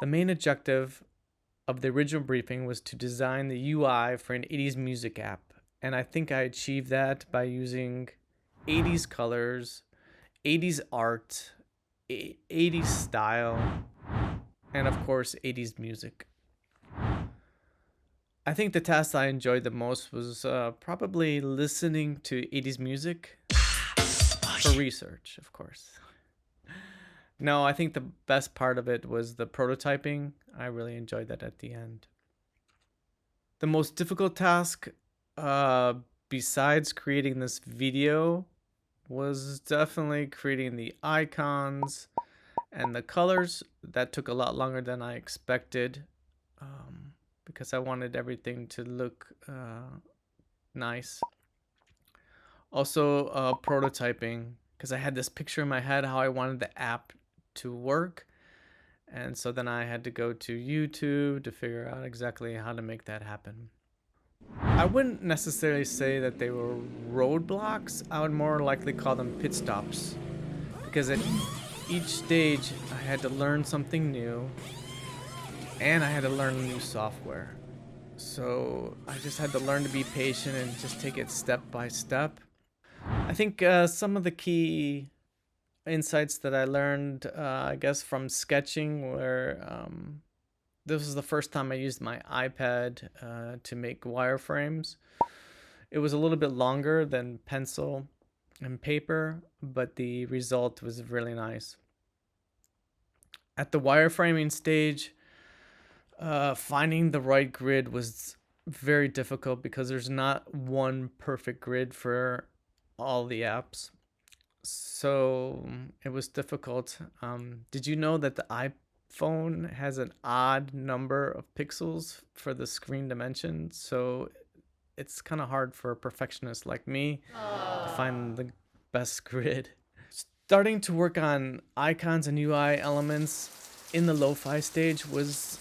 The main objective of the original briefing was to design the UI for an 80s music app, and I think I achieved that by using 80s colors, 80s art, 80s style, and of course 80s music. I think the task I enjoyed the most was probably listening to 80s music for research, of course. No, I think the best part of it was the prototyping. I really enjoyed that at the end. The most difficult task, besides creating this video, was definitely creating the icons and the colors. That took a lot longer than I expected, because I wanted everything to look nice. Also, prototyping, because I had this picture in my head how I wanted the app to work, and so then I had to go to YouTube to figure out exactly how to make that happen. I wouldn't necessarily say that they were roadblocks. I would more likely call them pit stops, because at each stage I had to learn something new and I had to learn new software. So I just had to learn to be patient and just take it step by step. I think some of the key insights that I learned, I guess, from sketching were this was the first time I used my iPad to make wireframes. It was a little bit longer than pencil and paper, but the result was really nice. At the wireframing stage, finding the right grid was very difficult because there's not one perfect grid for all the apps. So it was difficult. Did you know that the iPhone has an odd number of pixels for the screen dimension? So it's kind of hard for a perfectionist like me to find the best grid. Starting to work on icons and UI elements in the lo-fi stage was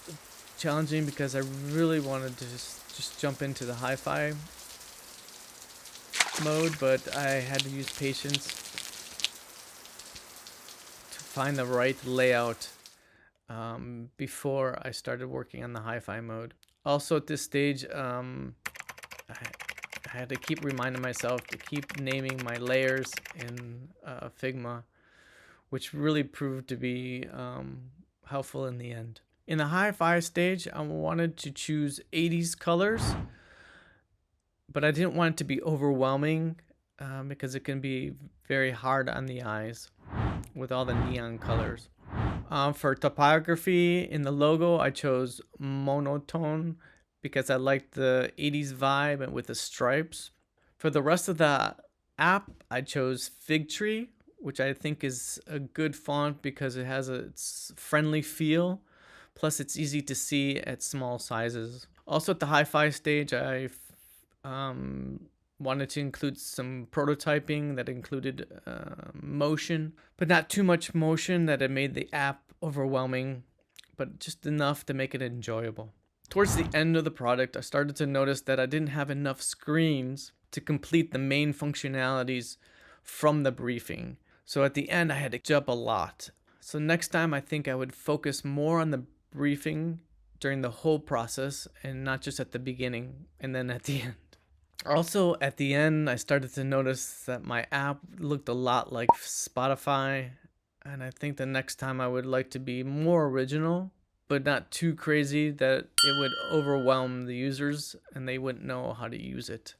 challenging because I really wanted to just jump into the hi-fi mode, but I had to use patience to find the right layout before I started working on the hi-fi mode. Also at this stage, I had to keep reminding myself to keep naming my layers in Figma, which really proved to be helpful in the end. In the hi-fi stage, I wanted to choose 80s colors, but I didn't want it to be overwhelming because it can be very hard on the eyes with all the neon colors. For typography in the logo, I chose monotone because I liked the 80s vibe and with the stripes. For the rest of the app, I chose Fig Tree, which I think is a good font because it has its friendly feel. Plus, it's easy to see at small sizes. Also, at the hi-fi stage, I wanted to include some prototyping that included motion, but not too much motion that it made the app overwhelming, but just enough to make it enjoyable. Towards the end of the product, I started to notice that I didn't have enough screens to complete the main functionalities from the briefing. So at the end, I had to jump a lot. So next time, I think I would focus more on the briefing during the whole process and not just at the beginning and then at the end. Also, at the end, I started to notice that my app looked a lot like Spotify, and I think the next time I would like to be more original, but not too crazy that it would overwhelm the users and they wouldn't know how to use it.